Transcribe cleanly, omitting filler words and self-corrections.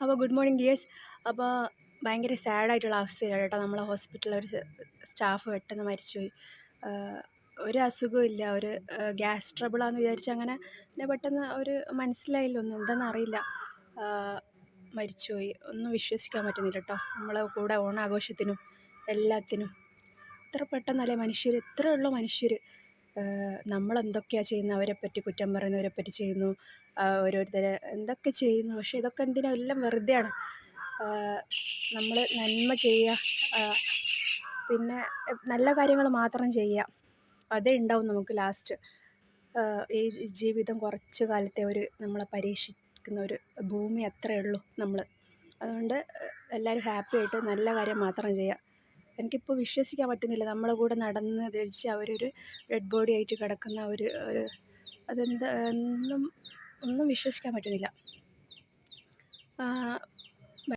അപ്പോൾ good morning dears. അപ്പോൾ ഭയങ്കര സാഡായിട്ടുള്ള അവസ്ഥയാണ് കേട്ടോ. നമ്മളെ ഹോസ്പിറ്റലിൽ ഒരു സ്റ്റാഫ് പെട്ടെന്ന് മരിച്ചുപോയി. ഒരു അസുഖവും ഇല്ല, ഒരു ഗ്യാസ് ട്രബിളാന്ന് വിചാരിച്ച് അങ്ങനെ പിന്നെ പെട്ടെന്ന് ഒരു മനസ്സിലായില്ല, ഒന്നും എന്താണെന്ന് അറിയില്ല. മരിച്ചുപോയി. ഒന്നും വിശ്വസിക്കാൻ പറ്റുന്നില്ല കേട്ടോ. നമ്മളെ കൂടെ ഓണാഘോഷത്തിനും എല്ലാത്തിനും ഇത്ര പെട്ടെന്നല്ലേ മനുഷ്യർ, ഇത്രയുള്ള മനുഷ്യർ നമ്മളെന്തൊക്കെയാണ് ചെയ്യുന്നത്, അവരെപ്പറ്റി കുറ്റം പറയുന്നവരെപ്പറ്റി ചെയ്യുന്നു, ഓരോരുത്തരെ എന്തൊക്കെ ചെയ്യുന്നു. പക്ഷേ ഇതൊക്കെ എന്തിനാ, എല്ലാം വെറുതെയാണ്. നമ്മൾ നന്മ ചെയ്യുക, പിന്നെ നല്ല കാര്യങ്ങൾ മാത്രം ചെയ്യുക, അതേ ഉണ്ടാവും നമുക്ക് ലാസ്റ്റ്. ഈ ജീവിതം കുറച്ച് കാലത്തെ നമ്മളെ പരീക്ഷിക്കുന്ന ഒരു ഭൂമി അത്രയേ ഉള്ളൂ നമ്മൾ. അതുകൊണ്ട് എല്ലാവരും ഹാപ്പി ആയിട്ട് നല്ല കാര്യം മാത്രം ചെയ്യുക. എനിക്കിപ്പോൾ വിശ്വസിക്കാൻ പറ്റുന്നില്ല, നമ്മളെ കൂടെ നടന്ന് ധരിച്ച് അവരൊരു ഡെഡ് ബോഡി ആയിട്ട് കിടക്കുന്ന ഒരു അതെന്താ ഒന്നും വിശ്വസിക്കാൻ പറ്റുന്നില്ല.